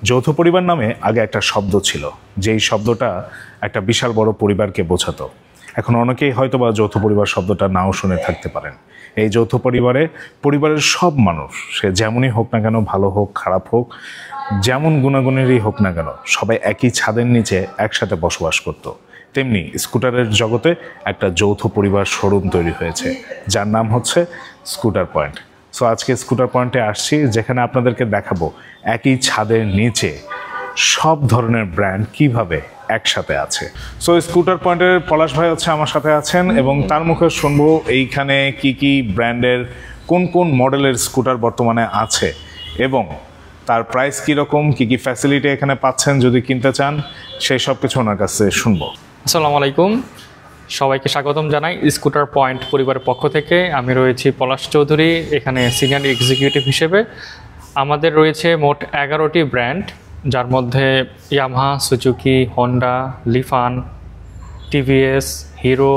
যৌথ পরিবার নামে আগে একটা শব্দ ছিল, যেই শব্দটা একটা বিশাল বড় পরিবারকে বোঝাতো। এখন অনেকেই হয়তোবা যৌথ পরিবার শব্দটা নাও শুনে থাকতে পারেন। এই যৌথ পরিবারের সব মানুষ, সে যেমনই হোক না কেন, ভালো হোক খারাপ হোক, যেমন গুণাগুণেরই হোক না কেন, সবাই একই ছাদের নিচে একসাথে বসবাস করত। তেমনি স্কুটারের জগতে একটা যৌথ পরিবার শোরুম তৈরি হয়েছে, যার নাম হচ্ছে স্কুটার পয়েন্ট। সো আজকে স্কুটার পয়েন্টে আসছি, যেখানে আপনাদেরকে দেখাবো একই ছাদের নিচে সব ধরনের ব্র্যান্ড কিভাবে একসাথে আছে। সো স্কুটার পয়েন্টের পলাশ ভাই হচ্ছে আমার সাথে আছেন, এবং তার মুখে শুনবো এইখানে কি কি ব্র্যান্ডের কোন কোন মডেলের স্কুটার বর্তমানে আছে, এবং তার প্রাইস কীরকম, কী কী ফ্যাসিলিটি এখানে পাচ্ছেন যদি কিনতে চান, সেই সব কিছু ওনার কাছে শুনবো। আসসালামু আলাইকুম, সবাইকে স্বাগতম জানাই স্কুটার পয়েন্ট পরিবারের পক্ষ থেকে। আমি রয়েছি পলাশ চৌধুরী, এখানে সিনিয়র এক্সিকিউটিভ হিসেবে। আমাদের রয়েছে মোট 11টি ব্র্যান্ড, যার মধ্যে Yamaha, Suzuki, Honda, লিফান, TVS, hero,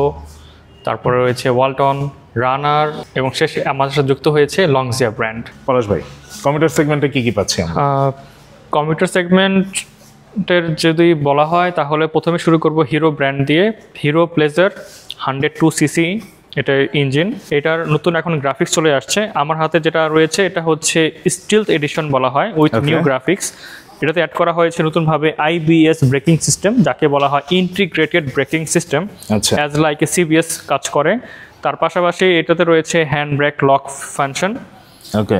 তারপরে রয়েছে ওয়ালটন, রানার, এবং শেষে আমাদের সাথে যুক্ত হয়েছে লংজিয়া ব্র্যান্ড। পলাশ ভাই, কমিউটার সেগমেন্টে কী কী পাচ্ছি আমরা? কমিউটার সেগমেন্টের যদি বলা হয় তাহলে প্রথমে শুরু করব হিরো ব্র্যান্ড দিয়ে। হিরো প্লেজার 102cc, এটা ইঞ্জিন। এটার নতুন এখন গ্রাফিক্স চলে আসছে। আমার হাতে যেটা রয়েছে এটা হচ্ছে স্টিলথ এডিশন বলা হয়, উইথ নিউ গ্রাফিক্স। এটাতে অ্যাড করা হয়েছে নতুনভাবে আইবিএস ব্রেকিং সিস্টেম, যাকে বলা হয় integrated braking system, as like a CBS কাজ করে। তার পাশাপাশি এটাতে রয়েছে hand brake lock function. Okay.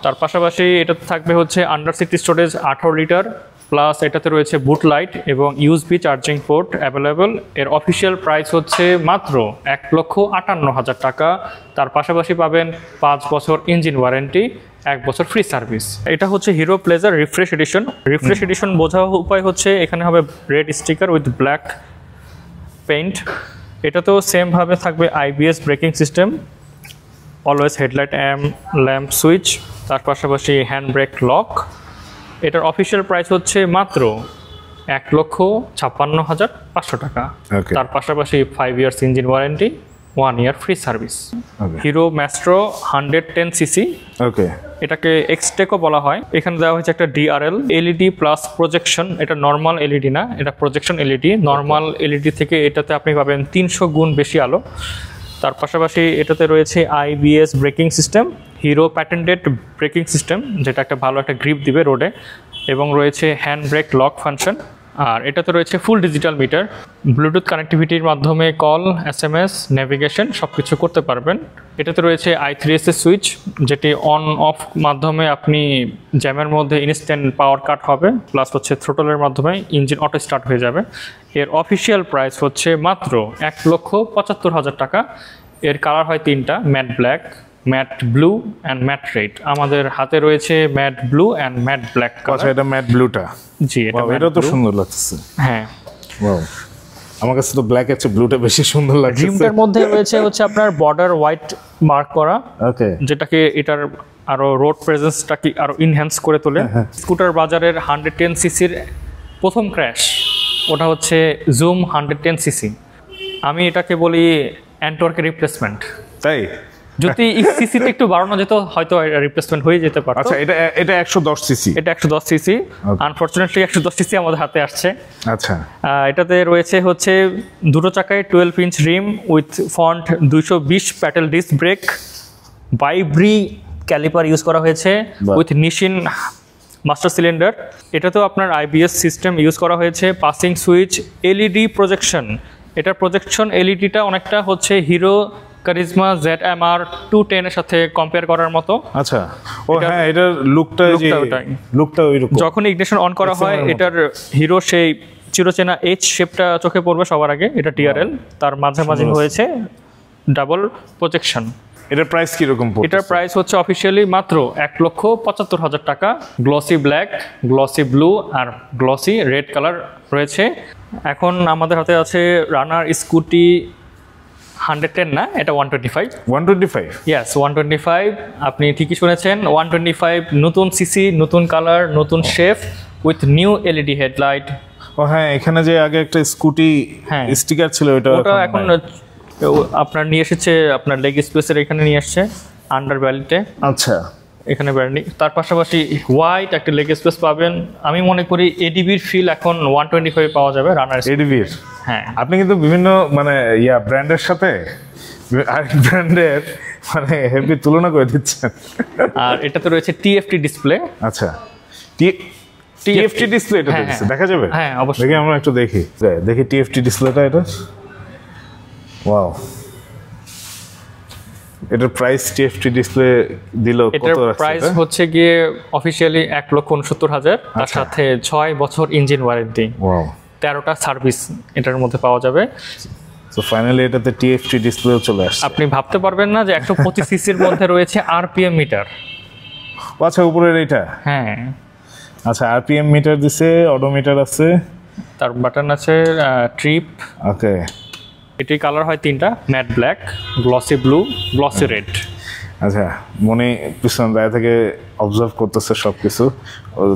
তার পাশাপাশি এটাতে থাকবে হচ্ছে under seat storage 18 litre, plus এটাতে রয়েছে বুট লাইট এবং ইউএসবি চার্জিং পোর্ট অ্যাভেলেবল। এর অফিসিয়াল প্রাইস হচ্ছে মাত্র 1,58,000 টাকা। তার পাশাপাশি পাবেন 5 বছর ইঞ্জিন ওয়ারেন্টি, 1 বছর ফ্রি সার্ভিস। এটা হচ্ছে hero pleasure refresh addition. Refresh addition বোঝার উপায় হচ্ছে এখানে হবে red sticker with black paint. এটাতেও সেমভাবে থাকবে IBS braking system, always headlight lamp switch, তার পাশাপাশি হ্যান্ড ব্রেক লক। এটার অফিসিয়াল প্রাইস হচ্ছে মাত্র 1,56,500 টাকা। তার পাশাপাশি 5 ইয়ার্স ইঞ্জিন ওয়ারেন্টি, 1 ইয়ার free service. Hero Maestro 110cc, এটাকে এক্সটেকও বলা হয়। এখানে দেওয়া হয়েছে একটা ডিআরএল এলইডি প্লাস প্রজেকশন। এটা নর্মাল এলইডি না, এটা প্রজেকশন এলইডি। নর্মাল এলইডি থেকে এটাতে আপনি পাবেন 300 গুণ বেশি আলো। তার পাশাপাশি এটাতে রয়েছে IBS braking system, Hero patented braking system, যেটা একটা ভালো একটা গ্রিপ দিবে রোডে, এবং রয়েছে হ্যান্ড ব্রেক লক ফাংশন। আর এটাতে রয়েছে ফুল ডিজিটাল মিটার, ব্লুটুথ কানেক্টিভিটির মাধ্যমে কল, এসএমএস, নেভিগেশন সব কিছু করতে পারবেন। এটাতে রয়েছে i3s সুইচ, যেটি অন অফ মাধ্যমে আপনি জ্যামের মধ্যে ইনস্ট্যান্ট পাওয়ার কাট হবে, প্লাস হচ্ছে থ্রোটলের মাধ্যমে ইঞ্জিন অটো স্টার্ট হয়ে যাবে। এর অফিসিয়াল প্রাইস হচ্ছে মাত্র 1,75,000 টাকা। এর কালার হয় 3টা, matte black, matte blue and matte red. আমাদের হাতে রয়েছে matte blue and matte black colour. আচ্ছা, এটা ম্যাট ব্লুটা? জি, এটা তো সুন্দর লাগছে। হ্যাঁ, ওয়াও, আমার কাছে তো ব্ল্যাক এর চেয়ে ব্লুটা বেশি সুন্দর লাগছে। রিমটার মধ্যে রয়েছে হচ্ছে আপনার বর্ডার হোয়াইট মার্ক করা, ওকে, যেটাকে এটার আরো রোড প্রেজেন্সটাকে আরো ইনহ্যান্স করে তোলে। স্কুটার বাজারের 110cc-র প্রথম ক্র্যাশ, ওটা হচ্ছে জুম 110cc। আমি এটাকে বলি অ্যান্টওয়ার্কের রিপ্লেসমেন্ট। তাই? যদি সিসিতে একটু বাড়ানো যেত হয়তো রিপ্লেসমেন্ট হয়ে যেতে পারত। আচ্ছা, এটা 110cc? এটা 110cc। আনফরচুনেটলি 110cc আমাদের হাতে আসছে। আচ্ছা, এটাতে রয়েছে হচ্ছে দুটো চাকায় 12 inch rim with front, 220 petal disc brake, ByBre caliper use করা হয়েছে উইথ নিশিন মাস্টার সিলিন্ডার। এটাতেও আপনার আইবিএস সিস্টেম ইউজ করা হয়েছে, পাসিং সুইচ, এলইডি প্রজেকশন। এটার প্রজেকশন এলইডিটা অনেকটা হচ্ছে হিরো কারিজমা ZMR 210 এর সাথে কম্পেয়ার করার মতো। আচ্ছা, ও হ্যাঁ, এটার লুকটা ওইরকম। যখন ইগনিশন অন করা হয় এটার হিরো সেই চিরচেনা এইচ শেপটা চোখে পড়বে সবার আগে। এটা টিআরএল, তার মাঝামাঝি হয়েছে ডাবল প্রজেকশন। এটার প্রাইস কিরকম? এটার প্রাইস হচ্ছে অফিসিয়ালি মাত্র 1,75,000 টাকা। গ্লসি ব্ল্যাক, গ্লসি ব্লু আর গ্লসি রেড কালার রয়েছে। এখন আমাদের হাতে আছে রানার স্কুটি 110 না, এটা 125। 125? ইয়েস, 125। আপনি ঠিকই শুনেছেন, 125 নতুন সিসি, নতুন কালার, নতুন shape with new LED headlight. ও হ্যাঁ, এখানে যে আগে একটা স্কুটি স্টিকার ছিল, ওটা এখন আপনার নিয়ে এসেছে, আপনার লেগ স্পেসের এখানে নিয়ে আসছে আন্ডার ব্যালিটে। আচ্ছা, এখানে ব্র্যান্ডিং, তার পাশাপাশি হোয়াইট একটা লেগ স্পেস পাবেন। আমি মনে করি এডিবির ফিল এখন 125 পাওয়া যাবে রানার এডিবির। হ্যাঁ, আপনি কিন্তু বিভিন্ন মানে ব্র্যান্ডের সাথে আরেক ব্র্যান্ডের মানে হেভি তুলনা করে দিচ্ছেন। আর এটাতে রয়েছে টিএফটি ডিসপ্লে। আচ্ছা, টিএফটি ডিসপ্লে এটা দেখা যাবে? হ্যাঁ অবশ্যই, দেখি আমরা একটু দেখি টিএফটি ডিসপ্লেটা। এটা ওয়াও, এটার প্রাইস টিএফটি ডিসপ্লে দিল কত? এটার প্রাইস হচ্ছে গিয়ে অফিশিয়ালি 1,69,000, তার সাথে 6 বছর ইঞ্জিন ওয়ারেন্টি, ওয়াও, 13টা সার্ভিস এটার মধ্যে পাওয়া যাবে। তো ফাইনালি এটাতে টিএফটি ডিসপ্লেও চলে আসছে। আপনি ভাবতে পারবেন না যে 125 সিসির মধ্যে রয়েছে আরপিএম মিটার। আচ্ছা, উপরের এটা? হ্যাঁ, আচ্ছা, আরপিএম মিটার দিছে, অডোমিটার আছে, তার বাটন আছে, ট্রিপ। ওকে, এটির কালার হয় 3টা, matte black, glossy blue, glossy red. আচ্ছা, মনে পিছন দায় থেকে অবজার্ভ করতেছে সবকিছু,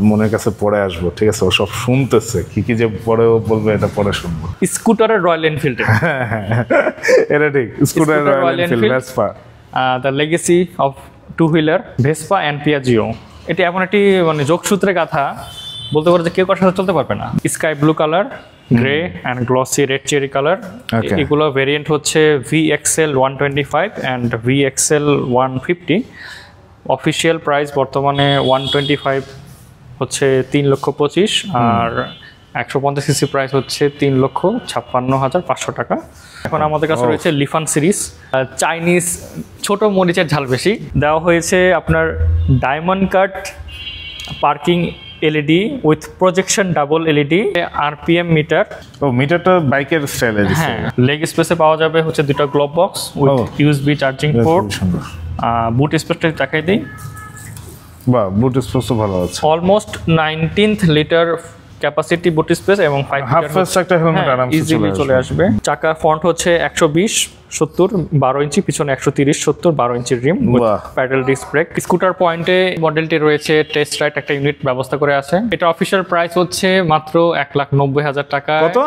মনের কাছে পড়ে আসবো, ঠিক আছে? ও সব শুনতেছে, কি যে পরে ও বলবে এটা পরে শুনবো। স্কুটারের রয়্যাল এনফিল্ড, এটা ঠিক, scooter Royal Enfield Vespa, the legacy of two wheeler Vespa and Piaggio. এটি এমন একটি মানে যোগসূত্রের কথা বলতে পারে যে কেউ কারোর সাথে চলতে পারবে না। Sky blue colour, grey and glossy red cherry colour. এগুলো ভেরিয়েন্ট হচ্ছে VXL 125 and VXL 150। Official price বর্তমানে 125 হচ্ছে 3,25,000, আর 150 সিসি প্রাইস হচ্ছে 3,56,500 টাকা। এখন আমাদের কাছে রয়েছে লিফান সিরিজ, চাইনিজ ছোট মরিচের ঝাল বেশি। দেওয়া হয়েছে আপনার diamond cut parking LED with projection double LED, RPM meter. ও, মিটারটা বাইকের স্টাইলে দিছে। হ্যাঁ, লেগ স্পেসে পাওয়া যাবে হচ্ছে 2টা glove box with USB charging port. Boot স্পেসটা দেখাই দিই। বাহ, বুট স্পেসও ভালো আছে। Almost 19th litre capacity boot space এবং 5 হাফ ফাস্ট একটা হেলমেট আরামসে ইজিলি চলে আসবে। চাকা ফ্রন্ট হচ্ছে 120 70 12 ইঞ্চি, পিছনে 130 70 12 ইঞ্চির রিম, প্যাডেল ডিস্ক ব্রেক। স্কুটার পয়েন্টে মডেলটি রয়েছে টেস্ট রাইড একটা ইউনিট ব্যবস্থা করে আছে। এটা অফিশিয়াল প্রাইস হচ্ছে মাত্র 1,90,000 টাকা। কত?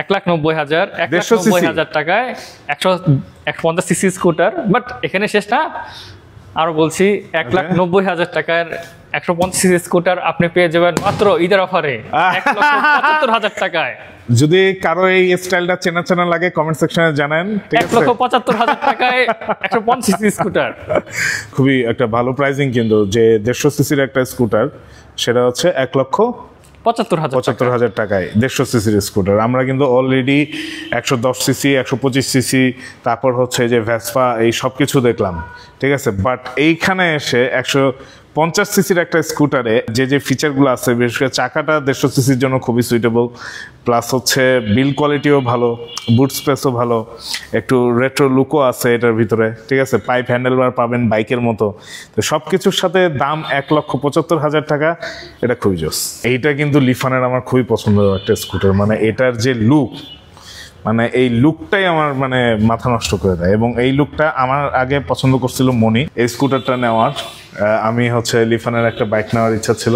1,90,000 টাকায় 150 সিসি স্কুটার। বাট এখানে শেষ না, আরো বলছি, 1,90,000 টাকার 150 সিসি স্কুটার আপনি পেয়ে যাবেন মাত্র ঈদের অফারে 1,75,000 টাকায়। যদি কারো এই স্টাইলটা চেনা লাগে কমেন্ট সেকশনে জানান, ঠিক আছে? 1,75,000 টাকায় 150 সিসি স্কুটার, খুবই একটা ভালো প্রাইসিং, কিন্তু যে 150 সিসির একটা স্কুটার সেটা হচ্ছে 1,75,000 টাকায় 150 সিসির স্কুটার। আমরা কিন্তু অলরেডি 110 সিসি, 125 সিসি, তারপর হচ্ছে যে ভেসপা, এই সব কিছু দেখলাম, ঠিক আছে? বাট এইখানে এসে 150 সিসির একটা স্কুটারে যে ফিচারগুলো আছে, বিশেষ করে চাকাটা 150 সিসির জন্য খুবই সুইটেবল, প্লাস হচ্ছে বিল্ড কোয়ালিটিও ভালো, বুট স্পেসও ভালো, একটু রেট্রো লুকও আছে এটার ভিতরে, ঠিক আছে? পাইপ হ্যান্ডেলবার পাবেন বাইকের মতো। তো সব কিছুর সাথে দাম 1,75,000 টাকা, এটা খুবই জোস। এইটা কিন্তু লিফানের আমার খুবই পছন্দের একটা স্কুটার। মানে এটার যে লুক, মানে এই লুকটাই আমার মানে মাথা নষ্ট করে দেয়, এবং এই লুকটা আমার আগে পছন্দ করছিল মনি। এই স্কুটারটা নেওয়ার আমি হচ্ছে লিফানের একটা বাইক নেওয়ার ইচ্ছা ছিল,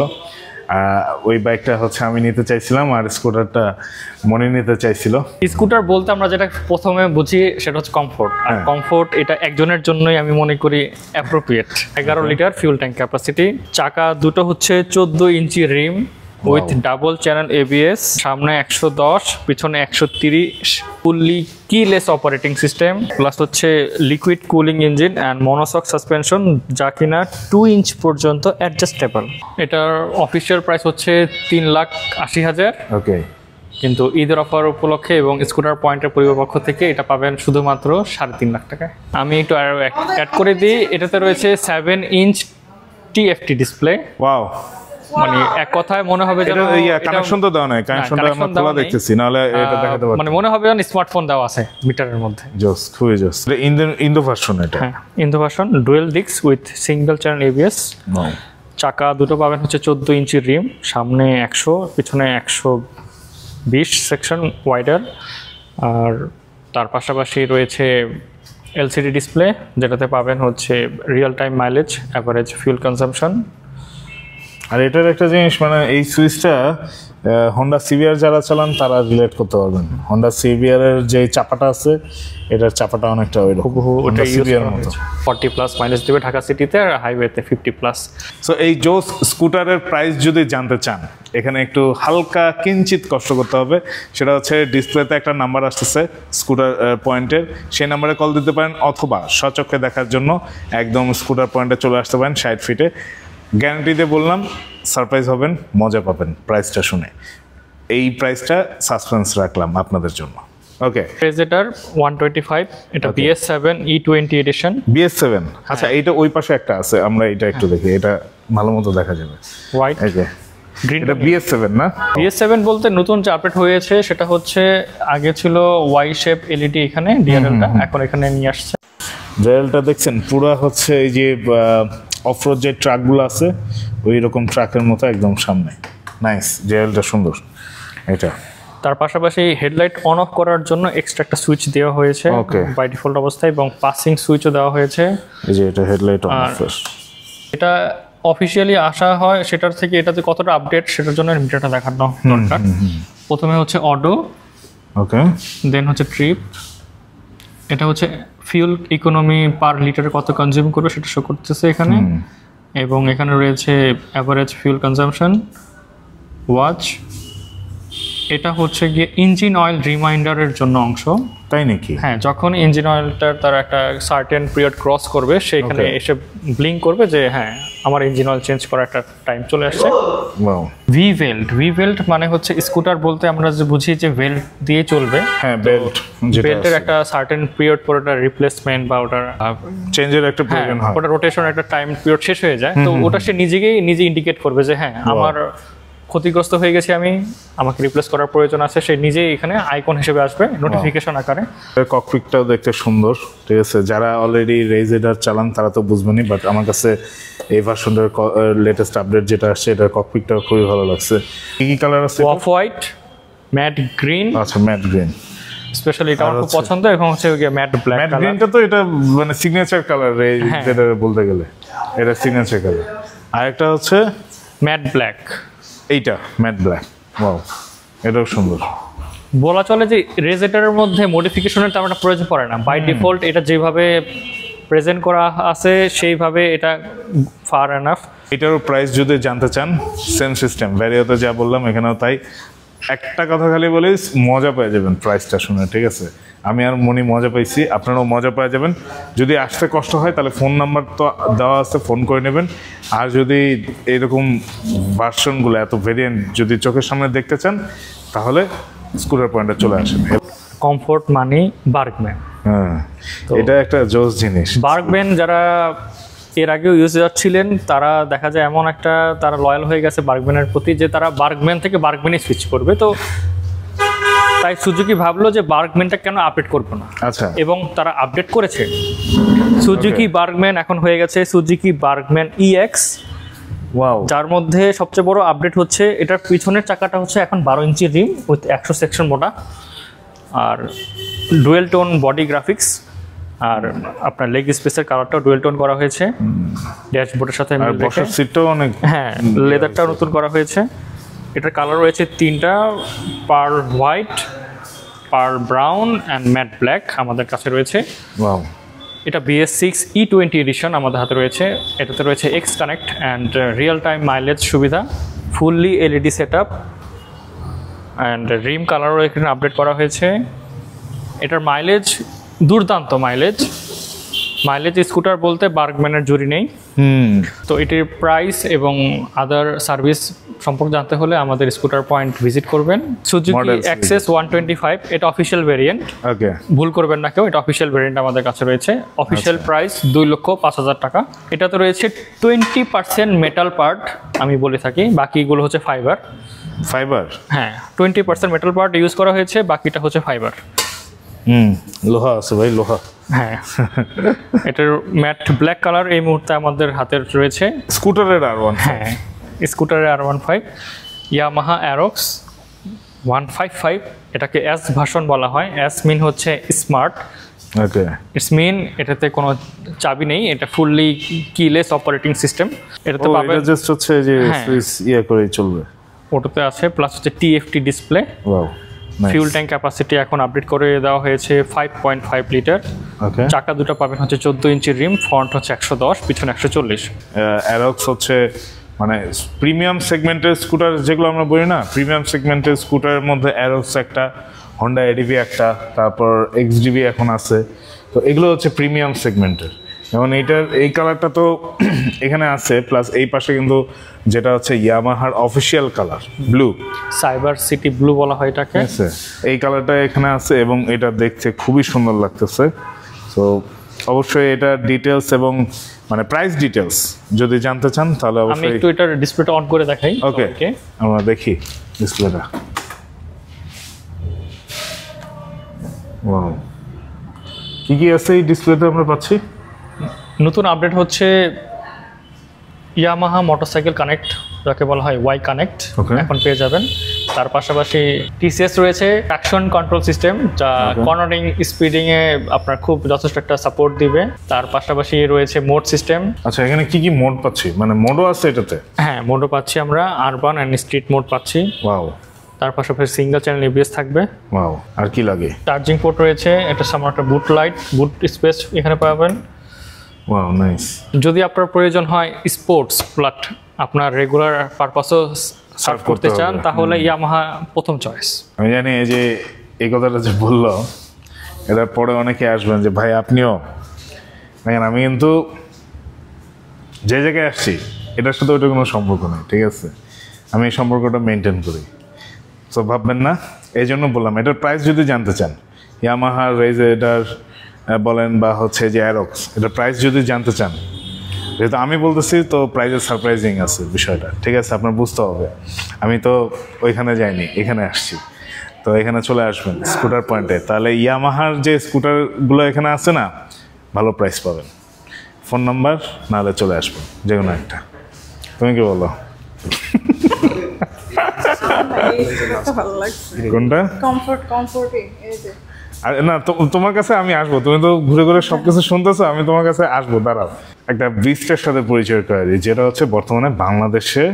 ওই বাইকটা হচ্ছে আমি নিতে চাইছিলাম, আর স্কুটারটা মনে নিতে চাইছিল। স্কুটার বলতে আমরা যেটা প্রথমে বুঝি সেটা হচ্ছে কমফোর্ট, আর কমফোর্ট এটা একজনের জন্যই আমি মনে করি appropriate. 11 litre fuel tank capacity, চাকা দুটো হচ্ছে 14 inch rim with double channel ABS, সামনে 110 পিছনে 130, fully keyless operating system, plus হচ্ছে liquid cooling engine and monoshock suspension, যা কিনা 2 ইঞ্চ পর্যন্ত অ্যাডজাস্টেবল। এটার অফিসিয়াল প্রাইস হচ্ছে 3,80,000। ওকে, কিন্তু ঈদের অফার উপলক্ষে এবং স্কুটার পয়েন্টের পরিপক্ষ থেকে এটা পাবেন শুধুমাত্র 3.5 লাখ টাকায়। আমি একটু অ্যাড করে দিই, এটাতে রয়েছে 7 ইঞ্চ TFT ডিসপ্লে। ওয়াও, মানে এক কথায় মনে হবে যেন কানেকশন তো দেওয়া নাই, কানেকশনটা আমরা খোলা দেখতেছি, নাহলে এটা দেখাতে পারবো। মানে মনে হবে যেন স্মার্টফোন দেওয়া আছে মিটারের মধ্যে। জোস, খুবই জোস। ইন্দো ভার্সন এটা। হ্যাঁ, Indo version, dual disk with single channel ABS। চাকা দুটো পাবেন হচ্ছে 14 ইঞ্চির রিম, সামনে 100 পিছনে 120 সেকশন ওয়াইডার, আর তার পাশাপাশি রয়েছে LCD ডিসপ্লে, যেটাতে পাবেন হচ্ছে real time mileage, average fuel consumption. আর এটার একটা জিনিস মানে এই সুইচটা হন্ডা সিভিআর যারা চালান তারা রিলেট করতে পারবেন। হন্ডা সিভিআর এর যে চাপাটা আছে এটার চাপাটা অনেকটা ওইরকম, ওটা সিভিআর মতো 40+ মাইলেজ দেবে ঢাকা সিটিতে, আর হাইওয়েতে 50+। সো এই জোস স্কুটারের প্রাইস যদি জানতে চান এখানে একটু হালকা কিঞ্চিত কষ্ট করতে হবে। সেটা হচ্ছে ডিসপ্লেতে একটা নাম্বার আসতেছে স্কুটার পয়েন্টের, সেই নাম্বারে কল দিতে পারেন, অথবা সচক্ষে দেখার জন্য একদম স্কুটার পয়েন্টে চলে আসতে পারেন 60 ফিটে। গ্যারান্টি দিয়ে বললাম, সারপ্রাইজ হবেন, মজা পাবেন প্রাইসটা শুনে। এই প্রাইসটা সাসপেন্স রাখলাম আপনাদের জন্য। ওকে, রেজেটার 125, এটা BS7 E20 এডিশন। BS7, আচ্ছা এইটা ওই পাশে একটা আছে, আমরা এটা একটু দেখি, এটা ভালো মতো দেখা যাবে। হোয়াইট এই যে গ্রিন, এটা BS7 না? BS7 বলতে নতুন যে আপডেট হয়েছে সেটা হচ্ছে আগে ছিল ওয়াই শেপ LED এখানে ডিআরএলটা, এখন এখানে নিয়ে আসছে। ডিআরএলটা দেখছেন পুরো হচ্ছে এই যে অফরোড যে ট্রাকগুলো আছে ওই রকম ট্রাকের মতো একদম সামনে। নাইস, ডিআরএলটা সুন্দর। এটা তার পাশাপাশি হেডলাইট অন অফ করার জন্য এক্সট্রা একটা সুইচ দেওয়া হয়েছে বাই ডিফল্ট অবস্থায়, এবং পাসিং সুইচও দেওয়া হয়েছে। এই যে এটা হেডলাইট অন অফ। এটা অফিসিয়ালি আসা হয় সেটার থেকে এটাতে কতটা আপডেট সেটার জন্য মিটারটা দেখানো দরকার। প্রথমে হচ্ছে অডো, ওকে, দেন হচ্ছে ট্রিপ, এটা হচ্ছে ফিউল ইকোনমি পার লিটারে কত কনজিউম করবে সেটা শো করতেছে এখানে, এবং এখানে রয়েছে অ্যাভারেজ ফিউল কনজাম্পশন। ওয়াচ, এটা হচ্ছে গিয়ে ইঞ্জিন অয়েল রিমাইন্ডারের জন্য অংশ। তাই নাকি? হ্যাঁ, যখন ইঞ্জিন অয়েলটার তার একটা সার্টেন পিরিয়ড ক্রস করবে সেখানে এসে ব্লিঙ্ক করবে যে হ্যাঁ আমার ইঞ্জিন অয়েল চেঞ্জ করার একটা টাইম চলে আসছে। ভি-বেল্ট মানে হচ্ছে স্কুটার বলতে আমরা যে বুঝি যে বেল্ট দিয়ে চলবে। হ্যাঁ, বেল্ট, বেল্টের একটা সার্টেন পিরিয়ড পর ওটা রিপ্লেসমেন্ট বা ওটার চেঞ্জের একটা প্রয়োজন হয়, ওটা রোটেশন একটা টাইম পিরিয়ড শেষ হয়ে যায়, তো ওটা সে নিজে ইন্ডিকেট করবে যে হ্যাঁ আমার ক্ষতিগ্রস্ত হয়ে গেছি, আমাকে রিপ্লেস করার প্রয়োজন আছে। সে নিজেই এখানে আইকন হিসেবে আসবে নোটিফিকেশন আকারে। ককপিটটাও দেখতে সুন্দর, ঠিক আছে। যারা অলরেডি রেজেডার চালান তারা তো বুঝবেনই, বাট আমার কাছে এই ভার্সনটার লেটেস্ট আপডেট যেটা আসছে এটার ককপিটটাও খুবই ভালো লাগছে। কি কালার আছে? Off white, mat green. আচ্ছা, ম্যাট গ্রিন স্পেশালি এটা আমার খুব পছন্দ, এবং হচ্ছে ম্যাট ব্ল্যাক কালার। ম্যাট গ্রিনটা তো এটা মানে সিগনেচার কালার যেটা বলতে গেলে, এটা সিগনেচার কালার। আর একটা হচ্ছে ম্যাট ব্ল্যাক, এইটা ম্যাট ব্ল্যাক। ওয়াও, এটাও সুন্দর। বলা চলে যে রেজেটারের মধ্যে মডিফিকেশনের তেমন একটা প্রয়োজন পড়ে না, বাই ডিফল্ট এটা যেভাবে প্রেজেন্ট করা আছে সেইভাবে এটা ফার এনাফ। এটারও প্রাইস যদি জানতে চান সেম সিস্টেম, ভ্যারিওতে যা বললাম এখানেও তাই। একটা কথা খালি বলি, মজা পেয়ে যাবেন প্রাইসটা শুনে, ঠিক আছে। আমি আর মনি মজা পাইছি, আপনারাও মজা পেয়ে যাবেন। যদি আসতে কষ্ট হয় তাহলে ফোন নাম্বার তো দেওয়া আছে, ফোন করে নেবেন। আর যদি এরকম ভার্সনগুলো এত ভেরিয়েন্ট যদি চোখের সামনে দেখতে চান তাহলে স্কুটার পয়েন্টে চলে আসেন। কমফোর্ট মানে বার্গম্যান, হ্যাঁ, এটা একটা জোস জিনিস। বার্গম্যান যারা এর আগেও ইউজার ছিলেন তারা দেখা যায় এমন একটা তারা লয়াল হয়ে গেছে বার্গম্যানের প্রতি যে তারা বার্গম্যান থেকে বার্গম্যানে সুইচ করবে। তো তাই সুজুকি ভাবলো যে বার্গম্যানটা কেন আপডেট করবো না, আচ্ছা, এবং তারা আপডেট করেছে। সুজুকি বার্গম্যান এখন হয়ে গেছে সুজুকি বার্গম্যান EX। ওয়াও, যার মধ্যে সবচেয়ে বড় আপডেট হচ্ছে এটার পিছনের চাকাটা হচ্ছে এখন 12 ইঞ্চি রিম উইথ 100 সেকশন মোটা, আর ডুয়েল টোন বডি গ্রাফিক্স, আর আপনার লেগ স্পেসের কালারটাও ডুয়েল টোন করা হয়েছে ড্যাশবোর্ডের সাথে। বসার সিটটাও অনেক, হ্যাঁ, লেদারটাও নতুন করা হয়েছে। এটার কালার রয়েছে 3টা, pearl white, pearl brown and matte black আমাদের কাছে রয়েছে। ওয়াও, এটা BS6 E20 এডিশন আমাদের হাতে রয়েছে। এটাতে রয়েছে X connect and real time mileage সুবিধা, fully LED set up, and rim কালারও এখানে আপডেট করা হয়েছে। এটার মাইলেজ দুর্দান্ত মাইলেজ স্কুটার বলতে বার্গম্যানের জুড়ি নেই। তো এটির প্রাইস এবং আদার সার্ভিস সম্পর্কে জানতে হলে আমাদের স্কুটার পয়েন্ট ভিজিট করবেন। সুজুকি অ্যাক্সেস 125, এটা অফিসিয়াল ভেরিয়েন্ট, ভুল করবেন না কেউ, এটা অফিসিয়াল ভেরিয়েন্ট আমাদের কাছে রয়েছে। অফিসিয়াল প্রাইস 2,05,000 টাকা। এটাতে রয়েছে 20% মেটাল পার্ট আমি বলে থাকি, বাকিগুলো হচ্ছে ফাইবার। হ্যাঁ, 20% মেটাল পার্ট ইউজ করা হয়েছে, বাকিটা হচ্ছে ফাইবার। লোহা আছে ভাই, লোহা। হ্যাঁ, এটার ম্যাট ব্ল্যাক কালার এই মুহূর্তে আমাদের হাতে রয়েছে। স্কুটারের R15, হ্যাঁ, স্কুটারের R15, ইয়ামাহা অ্যারক্স 155, এটাকে S ভার্সন বলা হয়। S মিন হচ্ছে স্মার্ট, ওকে, ইটস মিন এটাতে কোনো চাবি নেই, এটা ফুললি কিলেস অপারেটিং সিস্টেম। এটাতে পাবেন এটা জাস্ট হচ্ছে যে সুইচ করে চলবে, ওটাতে আছে। প্লাস হচ্ছে TFT display. Wow, fuel tank capacity এখন আপডেট করে দেওয়া হয়েছে 5.5 লিটার। ওকে, চাকা দুটো পাবেন হচ্ছে 14 ইঞ্চির রিম, ফ্রন্ট হচ্ছে 110, পিছনে 140। অ্যারক্স হচ্ছে মানে প্রিমিয়াম সেগমেন্টের স্কুটার যেগুলো আমরা বলি না, প্রিমিয়াম সেগমেন্টের স্কুটারের মধ্যে অ্যারক্স একটা, হন্ডা এডিভি একটা, তারপর এক্সডিভি এখন আছে। তো এগুলো হচ্ছে প্রিমিয়াম সেগমেন্টের। যেমন এইটার এই কালারটা তো এখানে আছে, প্লাস এই পাশে কিন্তু যেটা হচ্ছে ইয়ামাহার official colour blue, cyber city blue বলা হয় এটাকে। এই কালারটা এখানে আছে এবং এটা দেখতে খুবই সুন্দর লাগতেছে। তো অবশ্যই এটা ডিটেলস এবং মানে প্রাইস ডিটেলস যদি জানতে চান তাহলে আমি অবশ্যই একটু এটার ডিসপ্লেটা অন করে দেখাই। ওকে, আমরা দেখি ডিসপ্লেটা। ওয়াও, কি আছে এই ডিসপ্লেতে আমরা পাচ্ছি? নতুন আপডেট হচ্ছে ইয়ামাহা মোটরসাইকেল কানেক্ট, যাকে বলা হয় ওয়াই কানেক্ট, এখন পেয়ে যাবেন। তার পাশাপাশি TCS রয়েছে ট্রাকশন কন্ট্রোল সিস্টেম, যা কর্নারিং স্পিডিংয়ে আপনার খুব যথেষ্ট একটা সাপোর্ট দিবে। তার পাশাপাশি রয়েছে মোড সিস্টেম। আচ্ছা, এখানে কি মোড পাচ্ছি? মানে মোডও আছে এটাতে? হ্যাঁ, মোডও পাচ্ছি আমরা, আরবান অ্যান্ড স্ট্রিট মোড পাচ্ছি। ওয়াও। তার পাশাপাশি সিঙ্গেল চ্যানেল ABS থাকবে। ওয়াও, আর কি লাগে? চার্জিং পোর্ট রয়েছে, এটা সামনে একটা বুট লাইট, বুট স্পেস এখানে পাবেন। Wow, nice. যদি আপনার প্রয়োজন হয় স্পোর্টস বাট আপনার রেগুলার পারপাসও সার্ভ করতে চান, তাহলে ইয়ামাহা প্রথম চয়েস। আমি জানি এই যে এই কথাটা যে বললো, এটার পরে অনেকে আসবেন যে ভাই আপনিও দেখেন, আমি কিন্তু যে জায়গায় আসছি এটার সাথে ওইটা কোনো সম্পর্ক নেই, ঠিক আছে? আমি এই সম্পর্কটা মেনটেন করি, তো ভাববেন না। এই জন্য বললাম, এটার প্রাইস যদি জানতে চান, ইয়ামাহার এটার বলেন বা হচ্ছে যে অ্যারক্স, এটার প্রাইস যদি জানতে চান, যেহেতু আমি বলতেছি তো প্রাইসের সারপ্রাইজিং আছে বিষয়টা, ঠিক আছে? আপনার বুঝতে হবে, আমি তো ওইখানে যাইনি, এখানে আসছি। তো এখানে চলে আসবেন স্কুটার পয়েন্টে, তাহলে ইয়ামাহার যে স্কুটারগুলো এখানে আছে না, ভালো প্রাইস পাবেন। ফোন নাম্বার নাহলে চলে আসবেন, যে কোনো একটা। তুমি কি বলো? কোনটা? আর না, তোমার কাছে আমি আসবো, তুমি তো ঘুরে ঘুরে সবকিছু শুনতেছো, আমি তোমার কাছে আসবো, দাঁড়াও। একটা বিস্টের সাথে পরিচয় করে দিই, যেটা হচ্ছে বর্তমানে বাংলাদেশে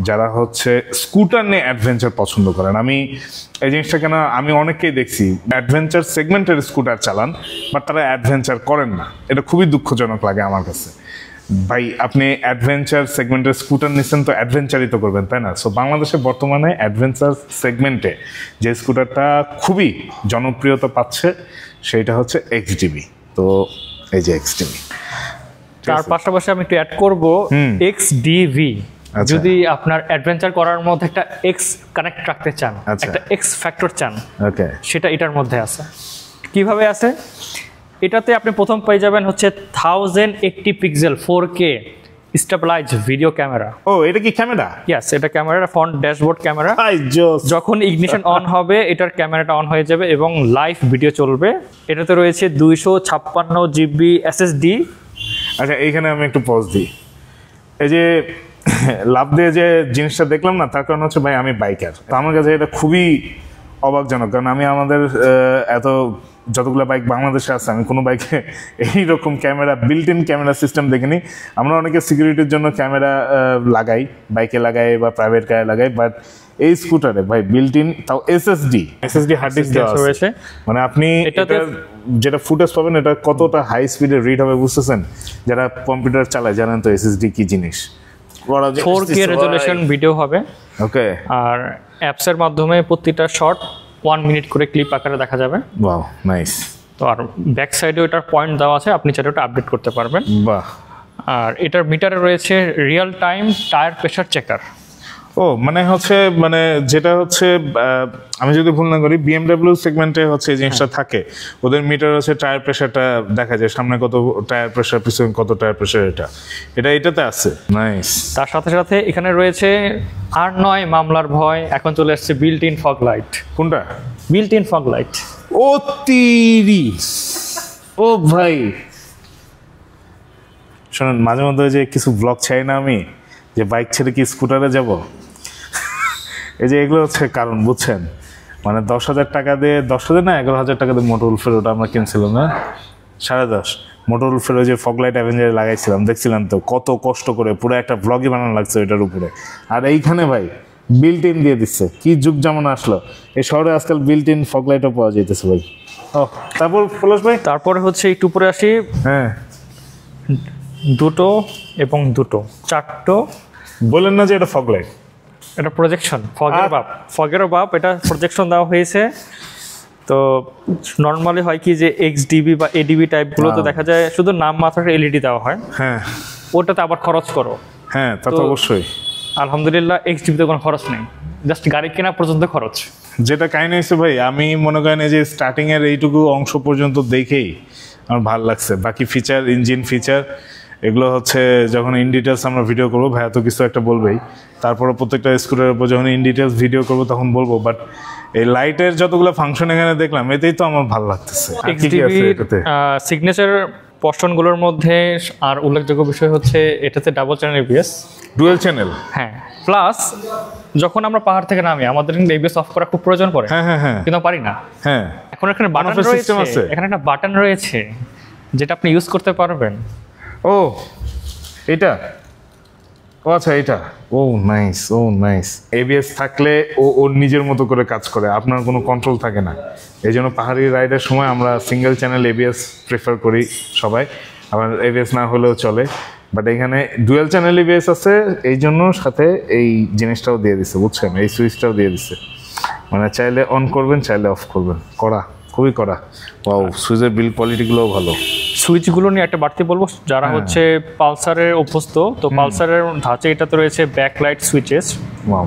যারা হচ্ছে স্কুটার নিয়ে অ্যাডভেঞ্চার পছন্দ করেন। আমি এই জিনিসটা কেন, আমি অনেককেই দেখছি অ্যাডভেঞ্চার সেগমেন্টের স্কুটার চালান, বাট তারা অ্যাডভেঞ্চার করেন না। এটা খুবই দুঃখজনক লাগে আমার কাছে। ভাই, আপনি অ্যাডভেঞ্চার সেগমেন্টের স্কুটার নিচ্ছেন তো অ্যাডভেঞ্চারই তো করবেন, তাই না? সো বাংলাদেশে বর্তমানে অ্যাডভেঞ্চার সেগমেন্টে যে স্কুটারটা খুবই জনপ্রিয়তা পাচ্ছে সেইটা হচ্ছে এক্সডিবি। তো এই যে এক্সডিবি, তার পাশাপাশি আমি একটু অ্যাড করবো এক্সডিভি। যদি আপনার অ্যাডভেঞ্চার করার মধ্যে একটা এক্স কানেক্ট রাখতে চান, একটা এক্স ফ্যাক্টর চান, সেটা এটার মধ্যে আছে। কিভাবে আছে? এটাতে আপনি প্রথম পেয়ে যাবেন হচ্ছে 1080 pixel 4K stabilised video camera. ও, এটা কি ক্যামেরা? ইয়েস, এটা ক্যামেরা, ফ্রন্ট ড্যাশবোর্ড ক্যামেরা। যখন ইগনিশন অন হবে, এটার ক্যামেরাটা অন হয়ে যাবে এবং লাইভ ভিডিও চলবে। এটাতে রয়েছে 256 GB SSD। আচ্ছা, এইখানে আমি একটু পজ দিই। এই যে লাভ দিয়ে যে জিনিসটা দেখলাম না, তার কারণ হচ্ছে ভাই আমি বাইকার, তো আমার কাছে এটা খুবই অবাকজনক। কারণ আমি আমাদের এত যতগুলো বাইক বাংলাদেশে আছে, আমি কোনো বাইকে এইরকম camera, built in camera system দেখিনি। আমরা অনেকে সিকিউরিটির জন্য ক্যামেরা লাগাই, বাইকে লাগাই বা প্রাইভেট কারে লাগাই, বাট এই স্কুটারে ভাই বিল্ট ইন, তাও এসএসডি হার্ড ডিস্ক দেওয়া আছে। মানে আপনি যেটা ফুটেজ পাবেন, এটা কতটা হাই স্পিডে রিড হবে বুঝতেছেন? যারা কম্পিউটার চালায় জানেন তো এসএসডি কি জিনিস। 4K রেজোলিউশন ভিডিও হবে। ওকে, আর অ্যাপসের মাধ্যমে প্রতিটা শট 1 মিনিট করে ক্লিপ আকারে দেখা যাবে। Wow, nice. তো আর ব্যাক সাইডেও এটার পয়েন্ট দেওয়া আছে, আপনি চাইলে ওটা আপডেট করতে পারবেন। বাহ। আর এটার মিটারে রয়েছে real time tyre pressure checker. ও, মানে হচ্ছে মানে যেটা হচ্ছে আমি যদি ভুল না করি, BMW সেগমেন্টে হচ্ছে এই জিনিসটা থাকে, ওদের মিটার হচ্ছে টায়ার প্রেশারটা দেখা যায়, সামনে কত টায়ার প্রেশার, পিছনে কত টায়ার প্রেশার, এটাতে আছে। নাইস। তার সাথে সাথে এখানে রয়েছে আর নয় মামলার ভয়, এখন চলে আসছে বিল্ট ইন ফগ লাইট। কোনটা? Built in fog light. ও তিরি, ও ভাই শোনেন, মাঝে মধ্যে যে কিছু ব্লগ চাই না আমি, যে বাইক ছেড়ে কি স্কুটারে যাব, এই যে এগুলো হচ্ছে কারণ, বুঝছেন? মানে 10,000 টাকা দিয়ে 10,000 না 11,000 টাকা দিয়ে মোটরউলফের ওটা আমরা কিনছিলাম না 10.5 মোটরউলফের ওই যে ফগলাইট অ্যাভেঞ্জারে লাগাইছিলাম, দেখছিলাম তো কত কষ্ট করে পুরো একটা ব্লগই বানানো লাগছে ওইটার উপরে। আর এইখানে ভাই বিল্ট ইন দিয়ে দিচ্ছে, কি যুগ যেমন আসলো, এই শহরে আজকাল বিল্ট ইন ফগলাইটও পাওয়া যাইতেছে ভাই। ও তারপর পলাশ ভাই তারপরে হচ্ছে একটু উপরে আসি, হ্যাঁ দুটো এবং দুটো চারটো। বলেন না যে এটা ফগলাইট, এটা প্রজেকশন ফগের বাপ, এটা প্রজেকশন দেওয়া হয়েছে। তো নর্মালি হয় কি যে XDB বা ADB টাইপগুলো তো দেখা যায় শুধু নাম মাত্র LED দেওয়া হয়, হ্যাঁ ওটাতে আবার খরচ করো। হ্যাঁ তা তো অবশ্যই। আলহামদুলিল্লাহ XDB তে কোনো খরচ নেই, জাস্ট গাড়ি কেনা পর্যন্ত খরচ। যেটা কাহিনী হয়েছে ভাই, আমি মনে করেন এই যে স্টার্টিং এর এইটুকু অংশ পর্যন্ত দেখেই আমার ভালো লাগছে। বাকি ফিচার, ইঞ্জিন ফিচার এগুলো হচ্ছে যখন ইন ডিটেলস আমরা ভিডিও করবো, ভাইয়া তো কিছু একটা বলবেই, তারপরে প্রত্যেকটা স্কুটারের উপর যখন ইন ডিটেলস ভিডিও করবো তখন বলবো। বাট এই লাইটের যতগুলো ফাংশন এখানে দেখলাম, এতেই তো আমার ভালো লাগতেছে। XDB সিগনেচার পশনগুলোর মধ্যে আর উল্লেখযোগ্য বিষয় হচ্ছে এটাতে double channel ABS, dual channel. হ্যাঁ, প্লাস যখন আমরা পাহাড় থেকে নামি আমাদের কিন্তু ABS অফ করা খুব প্রয়োজন পড়ে, হ্যাঁ হ্যাঁ হ্যাঁ, কিন্তু পারি না। হ্যাঁ এখন এখানে বাটন রয়েছে, এখানে একটা বাটন রয়েছে যেটা আপনি ইউজ করতে পারবেন। ও এটা, ও আচ্ছা এটা, ও নাইস, ও নাইস। ABS থাকলে ও ওর নিজের মতো করে কাজ করে, আপনার কোনো কন্ট্রোল থাকে না। এই জন্য পাহাড়ি রাইডের সময় আমরা সিঙ্গেল চ্যানেল ABS প্রেফার করি সবাই, আবার ABS না হলেও চলে। বাট এখানে ডুয়েল চ্যানেল ABS আছে, এই জন্য সাথে এই জিনিসটাও দিয়ে দিচ্ছে, বুঝছেন, এই সুইচটাও দিয়ে দিচ্ছে। মানে চাইলে অন করবেন, চাইলে অফ করবেন, করা খুবই করা। ওয়াও, সুইচের বিল্ড কোয়ালিটিগুলোও ভালো। সুইচগুলো নিয়ে একটা বাড়তি বলবো, যারা হচ্ছে পালসারের অভ্যস্ত, তো পালসারের ধাঁচে এটাতে রয়েছে ব্যাকলাইট সুইচেস,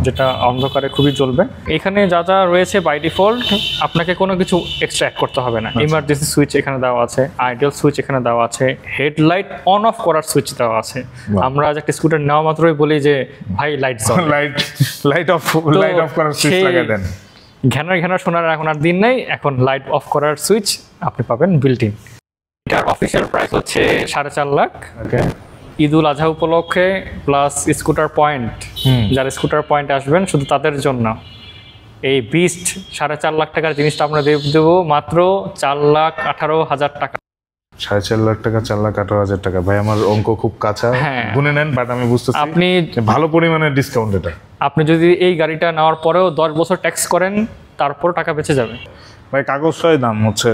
যেটা অন্ধকারে খুবই জ্বলবে। এখানে যা যা রয়েছে বাই ডিফল্ট, আপনাকে কোনো কিছু এক্সট্রা অ্যাড করতে হবে না। ইমার্জেন্সি সুইচ এখানে দেওয়া আছে, আইডিয়াল সুইচ এখানে দেওয়া আছে, হেডলাইট অন অফ করার সুইচ দেওয়া আছে। আমরা আজ একটা স্কুটার নেওয়া মাত্রই বলি যে ভাই লাইট লাইট অফ করার সুইচ লাগাই দেন। ঘ্যানার শোনার এখন আর দিন নেই, এখন লাইট অফ করার সুইচ আপনি পাবেন বিল্ট ইন। এটার অফিসিয়াল প্রাইস হচ্ছে 4.5 লাখ। ঈদুল আজহা উপলক্ষে প্লাস স্কুটার পয়েন্ট, যারা স্কুটার পয়েন্ট আসবেন শুধু তাদের জন্য এই বিস্ট 4.5 লাখ টাকার জিনিসটা আমরা দেবো মাত্র 4,18,000 টাকা। 4.5 লাখ টাকা, 4,18,000 টাকা। ভাই আমার অঙ্ক খুব কাঁচা, গুনে নেন, বাট আমি বুঝতেছি আপনি ভালো পরিমাণে ডিসকাউন্ট এটা। আপনি যদি এই গাড়িটা নেওয়ার পরেও 10 বছর ট্যাক্স করেন, তারপর টাকা বেঁচে যাবে। ভাই কাগজটাই দাম হচ্ছে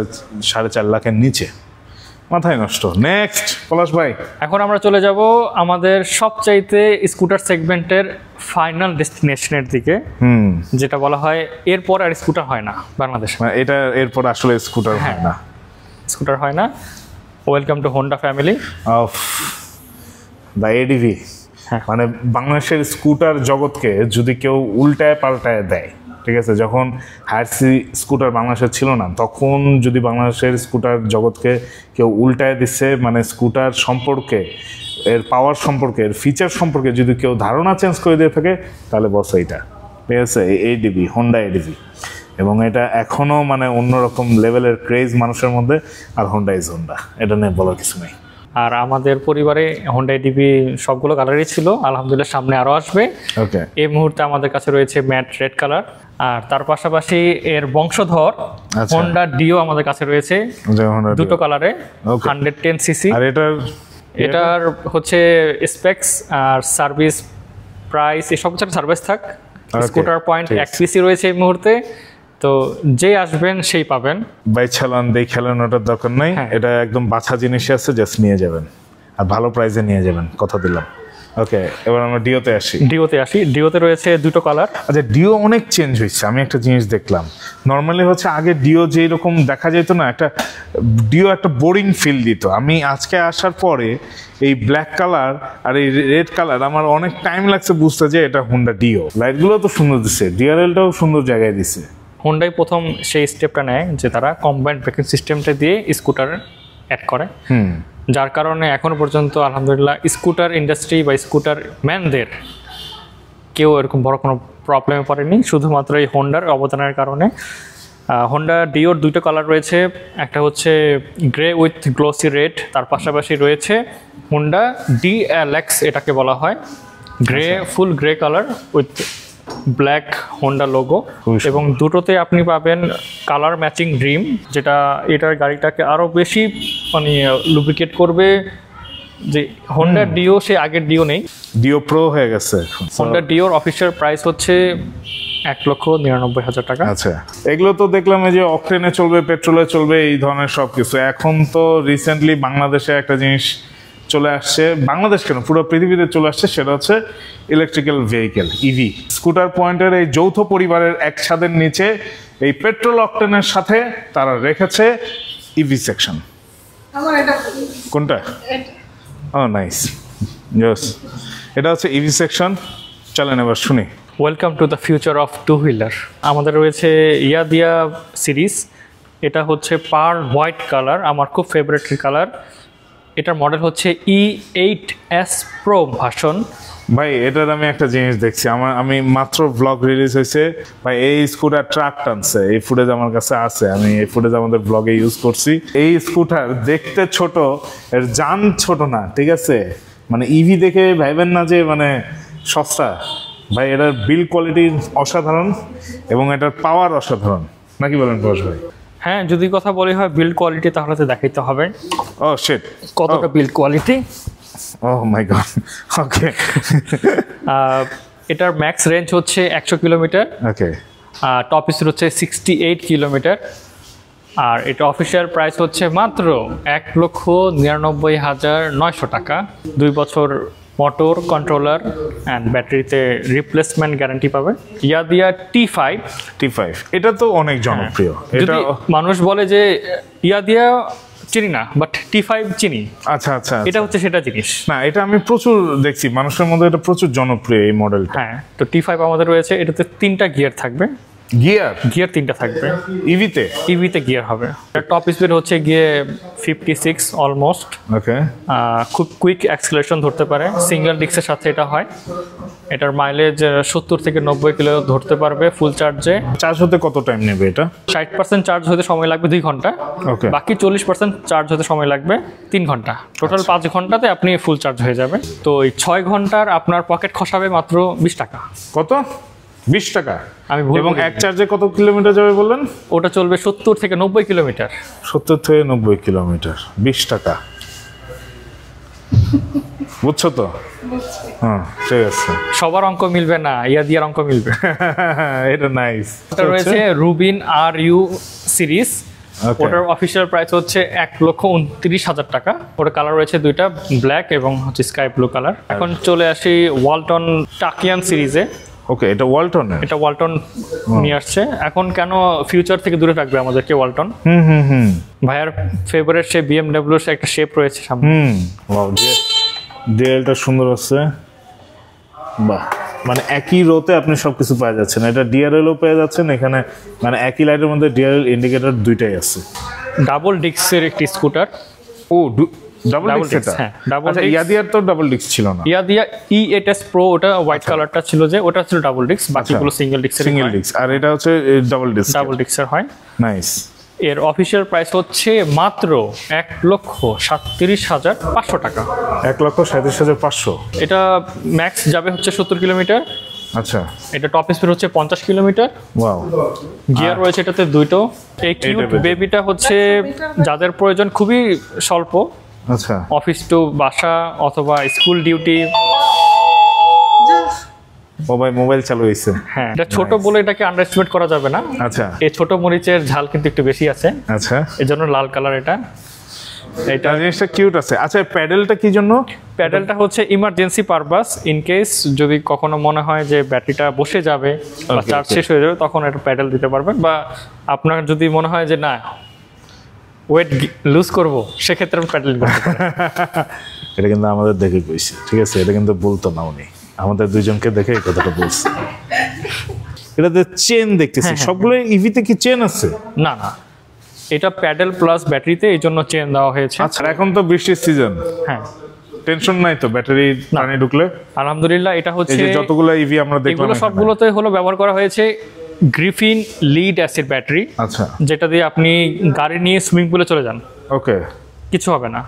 4.5 লাখের নিচে, মাথায় নষ্ট। নেক্সট পলাশ ভাই, এখন আমরা চলে যাব আমাদের সবচাইতে স্কুটার সেগমেন্টের ফাইনাল ডেস্টিনেশনের দিকে, যেটা বলা হয় এরপর আর স্কুটার হয় না বাংলাদেশে। এটা এরপর আসলে স্কুটার হয় না, স্কুটার হয় না। Welcome to Honda family of the ADV। মানে বাংলাদেশের স্কুটার জগৎকে যদি কেউ উল্টায় পাল্টায় দেয়, ঠিক আছে, যখন হায়ারসি স্কুটার বাংলাদেশে ছিল না, তখন যদি বাংলাদেশের স্কুটার জগৎকে কেউ উল্টায় দিচ্ছে, মানে স্কুটার সম্পর্কে, এর পাওয়ার সম্পর্কে, এর ফিচার সম্পর্কে যদি কেউ ধারণা চেঞ্জ করে দিয়ে থাকে, তাহলে বস এইটা, ঠিক আছে, ADV, হোন্ডা ADV। এবং এটা এখনও মানে অন্যরকম লেভেলের ক্রেজ মানুষের মধ্যে। আর হোন্ডা ইজ হোন্ডা, এটা নিয়ে বলার কিছু নেই। আর আমাদের পরিবারে হোন্ডা ADV সবগুলো কালারই ছিল, আলহামদুলিল্লাহ সামনে আরও আসবে। ওকে, এই মুহূর্তে আমাদের কাছে রয়েছে ম্যাট রেড কালার, আর তার পাশাপাশি এর বংশধর হোন্ডা ডিও আমাদের কাছে রয়েছে দুটো কালারে, 110 সিসি। আর এটার হচ্ছে স্পেক্স আর সার্ভিস প্রাইস এসব সার্ভিস থাক। স্কুটার পয়েন্ট 1 পিসি রয়েছে এই মুহূর্তে, তো যে আসবেন সেই পাবেন। বাই চালান দেই খেলান, ওটার দরকার নাই, এটা একদম বাছা জিনিস আছে, জাস্ট নিয়ে যাবেন আর ভালো প্রাইসে নিয়ে যাবেন, কথা দিলাম। ওকে, এবার আমরা ডিওতে আসি। ডিওতে রয়েছে দুটো কালার। আচ্ছা, ডিও অনেক চেঞ্জ হয়েছে। আমি একটা জিনিস দেখলাম, নর্মালি হচ্ছে আগে ডিও যেই রকম দেখা যেত না, একটা ডিও একটা বোরিং ফিল দিত। আমি আজকে আসার পরে এই ব্ল্যাক কালার আর এই রেড কালার আমার অনেক টাইম লাগছে বুঝতে যে এটা হোন্ডা ডিও। লাইটগুলো তো সুন্দর দিচ্ছে, ডিআরএলটাও সুন্দর জায়গায় দিচ্ছে। হোন্ডাই প্রথম সেই স্টেপটা নেয় যে তারা কম্বাইন্ড ব্রেকিং সিস্টেমটা দিয়ে স্কুটার অ্যাড করে, যার কারণে এখনো পর্যন্ত আলহামদুলিল্লাহ স্কুটার ইন্ডাস্ট্রি বা স্কুটার ম্যানদের কেউ এরকম বড় কোনো প্রবলেমে পড়েনি, শুধুমাত্র এই হোন্ডার অবদানের কারণে। হোন্ডা ডিওর দুটো কালার রয়েছে, একটা হচ্ছে গ্রে উইথ গ্লোসি রেড, তার পাশাপাশি রয়েছে হোন্ডা DLX, এটাকে বলা হয় grey, full grey colour with black Honda logo, এবং দুটোতে আপনি পাবেন কালার ম্যাচিং ড্রিম, যেটা এটার গাড়িটাকে আরও বেশি মানে লুব্রিকেট করবে। যে হোন্ডা ডিও সে আগের ডিও নেই, ডিও প্রো হয়ে গেছে। হোন্ডা ডিওর অফিসিয়াল প্রাইস হচ্ছে 1,99,000 টাকা। আচ্ছা, এগুলো তো দেখলাম এই যে অকটেনে চলবে, পেট্রোলে চলবে, এই ধরনের সব কিছু। এখন তো রিসেন্টলি বাংলাদেশে একটা জিনিস চলে আসছে, বাংলাদেশ কেন পুরো পৃথিবীতে চলে আসছে, সেটা হচ্ছে ইলেকট্রিক্যাল ভেহিকেল, ইভি। স্কুটার পয়েন্টের এই যৌথ পরিবারের এক ছাদের নিচে এই পেট্রোল অকটেনের সাথে তারা রেখেছে ইভি সেকশন। কোনটা? ও নাইস, জোস। এটা হচ্ছে ইভি সেকশন। চলেন এবার শুনি। Welcome to the future of two wheeler. আমাদের রয়েছে ইয়াদিয়া সিরিজ, এটা হচ্ছে পার্ল হোয়াইট কালার, আমার খুব ফেভারিট কালার। এটার মডেল হচ্ছে E8S Pro ভার্সন। ভাই এটার আমি একটা জিনিস দেখছি, আমি মাত্র ব্লগ রিলিজ হয়েছে ভাই, এই স্কুটার ট্রাক টানছে, এই ফুটেজ আমার কাছে আছে, আমি এই ফুটেজ আমাদের ব্লগে ইউজ করছি। এই স্কুটার দেখতে ছোট, এর যান ছোট না, ঠিক আছে? মানে ইভি দেখে ভাইবেন না যে মানে সস্তা। ভাই এটার বিল্ড কোয়ালিটি অসাধারণ এবং এটার পাওয়ার অসাধারণ, নাকি বলেন প্রকাশ ভাই? হ্যাঁ, যদি কথা বলি হয় বিল্ড কোয়ালিটি, তাহলে তো দেখাইতে হবে। ও শিট, কতটা বিল্ড কোয়ালিটি। ওহ মাই গড, ওকে। এটার ম্যাক্স রেঞ্জ হচ্ছে 100 কিলোমিটার, ওকে। টপ স্পিড হচ্ছে 68 কিলোমিটার, আর এটা অফিসিয়াল প্রাইস হচ্ছে মাত্র 1,99,900 টাকা। 2 বছর মোটর, কন্ট্রোলার অ্যান্ড ব্যাটারিতে রিপ্লেসমেন্ট গ্যারান্টি পাবে। ইয়াদিয়া T5, এটা তো অনেক জনপ্রিয়। যদি মানুষ বলে যে ইয়াদিয়া চিনি না, বাট T5 চিনি। আচ্ছা আচ্ছা, এটা হচ্ছে সেটা জিনিস না, এটা আমি প্রচুর দেখছি মানুষের মধ্যে, এটা প্রচুর জনপ্রিয় এই মডেলটা। হ্যাঁ, তো T5 আমাদের রয়েছে, এটাতে 3টা গিয়ার থাকবে। গিয়ার 3টা থাকবে। ইভিতে গিয়ার হবে। টপ স্পিড হচ্ছে গিয়ে 56 অলমোস্ট। ওকে। খুব কুইক অ্যাক্সিলারেশন ধরতে পারে, সিঙ্গেল ডিস্কের সাথে এটা হয়। এটার মাইলেজ 70 থেকে 90 কিলো ধরতে পারবে ফুল চার্জে। চার্জ হতে কত টাইম নেবে এটা? 60% চার্জ হতে সময় লাগবে 2 ঘন্টা, বাকি 40% চার্জ হতে সময় লাগবে 3 ঘন্টা। টোটাল 5 ঘন্টাতে আপনি ফুল চার্জ হয়ে যাবে। তো এই 6 ঘন্টার আপনার পকেট খসাবে মাত্র 20 টাকা। কত? 20 টাকা? আমি ভুল। এবং এক চার্জে কত কিলোমিটার যাবে বললেন? ওটা চলবে 70 থেকে 90 কিলোমিটার। 70 থেকে 90 কিলোমিটার, 20 টাকা। বুঝছো তো? হ্যাঁ, ঠিক আছে। সবার অঙ্ক মিলবে না, ইয়াদিয়ার অঙ্ক মিলবে। এটা নাইস। এটা রয়েছে রুবিন RU সিরিজ। ওটার অফিসিয়াল প্রাইস হচ্ছে 1,29,000 টাকা। ওটার কালার রয়েছে 2টা, ব্ল্যাক এবং হচ্ছে স্কাই ব্লু কালার। এখন চলে আসি ওয়ালটন টাকিয়ান সিরিজে। ওকে, এটা ওয়ালটন নিয়ে আসছে। এখন কেন ফিউচার থেকে দূরে রাখবে আমাদেরকে ওয়ালটন? ভাইয়ার ফেভারিট সে BMW এর একটা শেপ রয়েছে সামনে। ওয়াও, ডিএলটা সুন্দর আছে। বাহ, মানে একই রোতে আপনি সবকিছু পাওয়া যাচ্ছেন। এটা ডিআরএলও পেয়ে যাচ্ছেন এখানে, মানে একই লাইটের মধ্যে ডিআরএল ইন্ডিকেটর দুইটাই আছে। ডাবল ডিস্কের একটি স্কুটার। ও, ডাবল ডিস্ক। এটা আচ্ছা, ইয়াদিয়ার তো ডাবল ডিস্ক ছিল না। ইয়াদিয়া E8S Pro, ওটা হোয়াইট কালারটা ছিল, যে ওটা ছিল ডাবল ডিস্ক, বাকিগুলো সিঙ্গেল ডিস্ক। আর এটা হচ্ছে ডাবল ডিস্কের হয়। নাইস। এর অফিসিয়াল প্রাইস হচ্ছে মাত্র 1,37,500 টাকা। 1,37,500। এটা ম্যাক্স যাবে হচ্ছে 70 কিলোমিটার। আচ্ছা, এটা টপ স্পিড হচ্ছে 50 কিলোমিটার। ওয়াও। গিয়ার রয়েছে এটাতে 2টো। এই কিউট বেবিটা হচ্ছে যাদের প্রয়োজন খুবই স্বল্প, আচ্ছা, অফিস টু বাসা অথবা স্কুল ডিউটি। মোবাইল চালু হয়েছে। হ্যাঁ, এটা ছোট বলে এটাকে আন্ডারএস্টিমেট করা যাবে না। আচ্ছা, এই ছোট মরিচের ঝাল কিন্তু একটু বেশি আছে। আচ্ছা, এজন্য লাল কালার এটা। এটা জিনিসটা কিউট আছে। আচ্ছা, প্যাডেলটা কি জন্য? প্যাডেলটা হচ্ছে ইমার্জেন্সি পারপাস, ইন কেস যদি কখনো মনে হয় যে ব্যাটারিটা বসে যাবে বা চার্জ শেষ হয়ে যাবে, তখন একটা প্যাডেল দিতে পারবেন। বা আপনার যদি মনে হয় যে না ওয়েট লুজ করবো, সেক্ষেত্রে আমি প্যাডেলিং করতে পারি। এটা কিন্তু আমাদের দেখে কইছি, ঠিক আছে? এটা কিন্তু বলতো না উনি, আমাদের দুইজনকে দেখে এই কথাটা বলছে। এটাতে চেন দেখতেছি, সবগুলো ইভিতে কি চেন আছে? না না, এটা প্যাডেল প্লাস ব্যাটারিতে, এই জন্য চেন দেওয়া হয়েছে। আচ্ছা, এখন তো বৃষ্টির সিজন। হ্যাঁ, টেনশন নাই তো ব্যাটারি পানি ঢুকলে? আলহামদুলিল্লাহ। এটা হচ্ছে যতগুলো ইভি আমরা দেখলাম, সবগুলোতে হলো ব্যবহার করা হয়েছে গ্রিফিন লিড অ্যাসিড ব্যাটারি। আচ্ছা, যেটা দিয়ে আপনি গাড়ি নিয়ে সুইমিং পুলে চলে যান, ওকে, কিছু হবে না।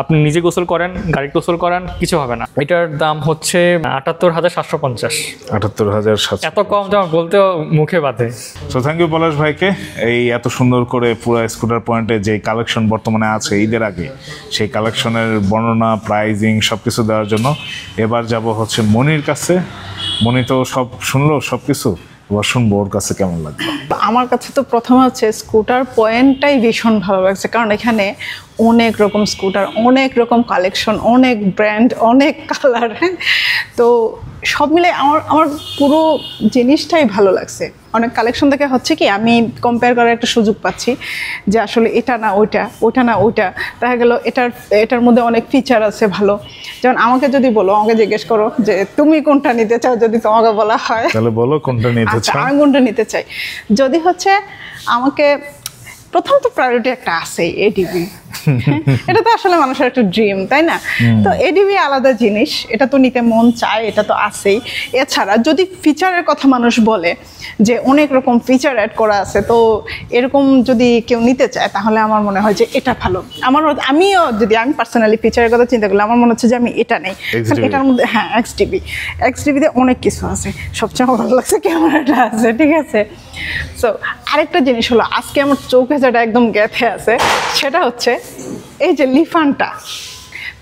আপনি নিজে গোসল করেন, গাড়ি গোসল করেন, কিছু হবে না। এটার দাম হচ্ছে ৭৮,৭৫০। ৭৮,৭৫০। এত কম দাম বলতেও মুখে বাধে। সো থ্যাংক ইউ পলাশ ভাইকে এই এত সুন্দর করে পুরো স্কুটার পয়েন্টে যে কালেকশন বর্তমানে আছে ঈদের আগে সেই কালেকশনের বর্ণনা, প্রাইজিং সব কিছু দেওয়ার জন্য। এবার যাব হচ্ছে মনির কাছে। মনি তো সব শুনলো সব কিছু, এবার শুনবো ওর কাছে কেমন লাগবে। আমার কাছে তো প্রথমে হচ্ছে স্কুটার পয়েন্টটাই ভীষণ ভালো লাগছে, কারণ এখানে অনেক রকম স্কুটার, অনেক রকম কালেকশন, অনেক ব্র্যান্ড, অনেক কালার। তো সব মিলে আমার পুরো জিনিসটাই ভালো লাগছে। অনেক কালেকশন থেকে হচ্ছে কি আমি কম্পেয়ার করার একটা সুযোগ পাচ্ছি যে আসলে এটা না ওইটা, ওইটা না ওইটা। দেখা গেল এটার মধ্যে অনেক ফিচার আছে ভালো। যেমন আমাকে যদি বলো, আমাকে জিজ্ঞেস করো যে তুমি কোনটা নিতে চাও, যদি তোমাকে বলা হয় তাহলে বলো কোনটা নিতে চাও। আমি কোনটা নিতে চাই। যদি হচ্ছে আমাকে প্রথম তো প্রায়োরিটি একটা আছেই, এডিবি। এটা তো আসলে মানুষের একটা ড্রিম, তাই না? তো এডিবি আলাদা জিনিস, এটা তো নিতে মন চায়, এটা তো আছেই। এছাড়া যদি ফিচারের কথা মানুষ বলে যে অনেক রকম ফিচার অ্যাড করা আছে, তো এরকম যদি কেউ নিতে চায় তাহলে আমার মনে হয় যে এটা ভালো। আমি পার্সোনালি ফিচারের কথা চিন্তা করলে আমার মনে হচ্ছে যে আমি এটা নেই। এটার মধ্যে হ্যাঁ এক্সডিবিতে অনেক কিছু আছে। সবচেয়ে ভালো লাগছে ক্যামেরাটা আছে, ঠিক আছে। সো আরেকটা জিনিস হলো আজকে আমার চোখে যেটা একদম গেঁথে আছে সেটা হচ্ছে এই যে লিফানটা।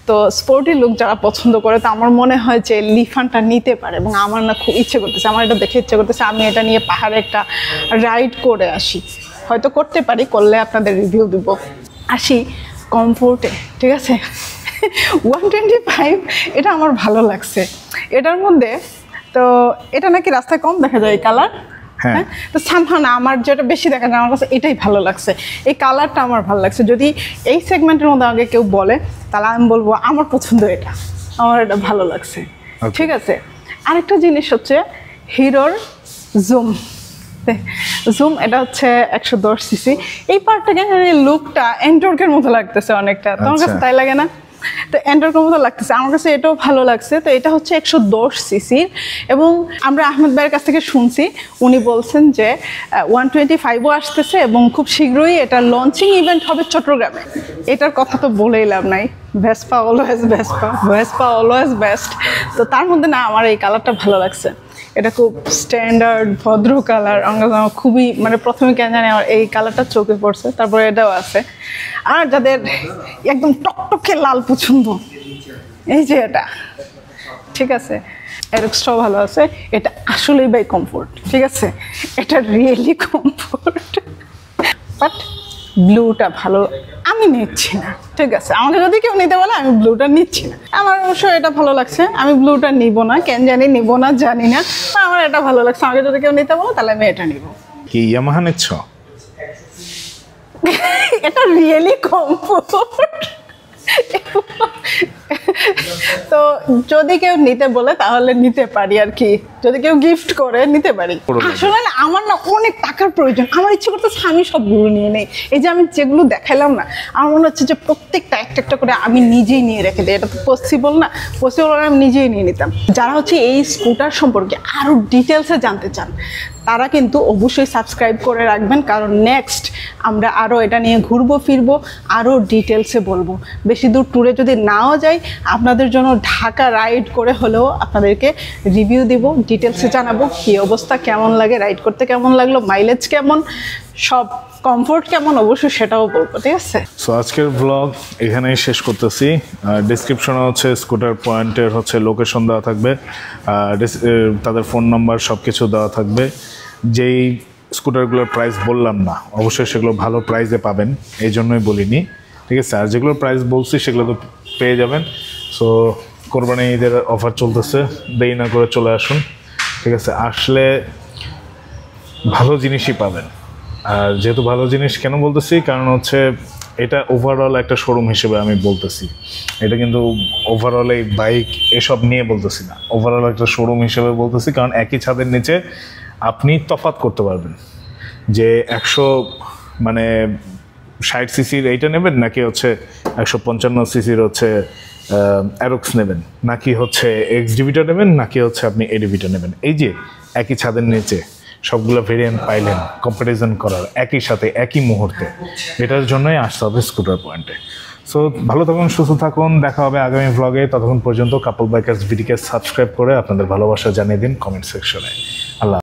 তো স্পোর্টি লুক যারা পছন্দ করে, তো আমার মনে হয় যে লিফানটা নিতে পারে, এবং আমার না খুব ইচ্ছে করতেছে, আমার এটা দেখে ইচ্ছে করতেছে আমি এটা নিয়ে পাহাড়ে একটা রাইড করে আসি। হয়তো করতে পারি, করলে আপনাদের রিভিউ দিব। আসি কমফোর্টে, ঠিক আছে। 125 এটা আমার ভালো লাগছে এটার মধ্যে। তো এটা নাকি রাস্তায় কম দেখা যায় এই কালার। হ্যাঁ, তো সামহানা আমার যেটা বেশি দেখা যায়, আমার কাছে এটাই ভালো লাগছে, এই কালারটা আমার ভালো লাগছে। যদি এই সেগমেন্টের মধ্যে আগে কেউ বলে তাহলে আমি বলবো আমার পছন্দ এটা, আমার এটা ভালো লাগছে, ঠিক আছে। আরেকটা জিনিস হচ্ছে হিরোর জুম, এটা হচ্ছে 110 সিসি। এই পার্টটাকে লুকটা এন্টর্কের মতো লাগতেছে অনেকটা, তোমার কাছে তাই লাগে না? তো এন্টর্কের মতো লাগতেছে, আমার কাছে এটাও ভালো লাগছে। তো এটা হচ্ছে 110 সিসির, এবং আমরা আহমেদ ভাইয়ের কাছ থেকে শুনছি, উনি বলছেন যে 125ও আসতেছে এবং খুব শীঘ্রই এটা লঞ্চিং ইভেন্ট হবে চট্টগ্রামে। এটার কথা তো বলেই লাভ নাই, ভেসপা অলওয়েজ বেস্ট। তো তার মধ্যে না আমার এই কালারটা ভালো লাগছে, এটা খুব স্ট্যান্ডার্ড ভদ্র কালার। আমার খুবই মানে প্রথমে কেন জানি আমার এই কালারটা চোখে পড়ছে, তারপরে এটাও আছে। আর যাদের একদম টকটকে লাল পছন্দ, এই যে এটা, ঠিক আছে, এরক্সটাও ভালো আছে। এটা আসলেই বাই কমফোর্ট, ঠিক আছে, এটা রিয়েলি কমফোর্ট। বাট ব্লুটা ভালো আমি নিচ্ছি না, ঠিক আছে। আমাকে যদি কেউ নিতে বলে আমি ব্লুটা নিচ্ছি না। আমার অবশ্য এটা ভালো লাগছে, আমি ব্লুটা নিব না, কেন জানি নিব না, জানি না। আমার এটা ভালো লাগছে, আমাকে যদি কেউ নিতে বলে তাহলে আমি এটা নিব। কি ইয়ামাহা নিচ্ছ? এটা রিয়েলি কমফোর্ট। তো যদি কেউ নিতে বলে তাহলে নিতে পারি আর কি, যদি কেউ গিফট করে নিতে পারি। আসলে না আমার না অনেক টাকার প্রয়োজন, আমার ইচ্ছে করতেছে আমি সবগুলো নিয়ে নেই। এই যে আমি যেগুলো দেখাইলাম না, আমার মনে হচ্ছে যে প্রত্যেকটা একটা করে আমি নিজেই নিয়ে রেখে দিই। এটা তো পসিবল না, পসিবল হলে আমি নিজেই নিয়ে নিতাম। যারা হচ্ছে এই স্কুটার সম্পর্কে আরও ডিটেলসে জানতে চান তারা কিন্তু অবশ্যই সাবস্ক্রাইব করে রাখবেন, কারণ নেক্সট আমরা আরও এটা নিয়ে ঘুরবো ফিরবো, আরও ডিটেলসে বলবো। বেশি দূর ট্যুরে যদি নাও যাই, আপনাদের জন্য ঢাকা রাইড করে হলেও আপনাদেরকে রিভিউ দিব, ডিটেলসে জানাবো কী অবস্থা, কেমন লাগে রাইড করতে, কেমন লাগলো, মাইলেজ কেমন, সব কমফোর্ট কেমন, অবশ্যই সেটাও বলবো, ঠিক আছে। সো আজকের ব্লগ এখানেই শেষ করতেছি। ডিসক্রিপশনে হচ্ছে স্কুটার পয়েন্টের হচ্ছে লোকেশন দেওয়া থাকবে, তাদের ফোন নাম্বার সব কিছু দেওয়া থাকবে। যেই স্কুটারগুলোর প্রাইস বললাম না, অবশ্যই সেগুলো ভালো প্রাইসে পাবেন, এই জন্যই বলিনি, ঠিক আছে। আর যেগুলো প্রাইস বলছি সেগুলো তো পেয়ে যাবেন। সো কোরবানি ঈদের অফার চলতেছে, দেরি না করে চলে আসুন, ঠিক আছে। আসলে ভালো জিনিসই পাবেন। আর যেহেতু ভালো জিনিস কেন বলতেছি, কারণ হচ্ছে এটা ওভারঅল একটা শোরুম হিসেবে আমি বলতেছি, এটা কিন্তু ওভারঅল এই বাইক এসব নিয়ে বলতেছি না, ওভারঅল একটা শোরুম হিসেবে বলতেছি। কারণ একই ছাদের নিচে আপনি তফাৎ করতে পারবেন যে 160 সিসির এইটা নেবেন, নাকি হচ্ছে 155 সিসির হচ্ছে অ্যারক্স নেবেন, নাকি হচ্ছে এক্সডিবিটা নেবেন, নাকি হচ্ছে আপনি এডিবিটা নেবেন। এই যে একই ছাদের নিচে সবগুলো ভেরিয়েন্ট পাইলেন কম্পারিজন করার একই সাথে একই মুহূর্তে, এটার জন্যই আসতে হবে স্কুটার পয়েন্টে। সো ভালো থাকুন, সুস্থ থাকুন, দেখা হবে আগামী ভ্লগে। ততক্ষণ পর্যন্ত কাপল বাইকার্স ভিডিওকে সাবস্ক্রাইব করে আপনাদের ভালোবাসা জানিয়ে দিন কমেন্ট সেকশনে। আল্লাহ।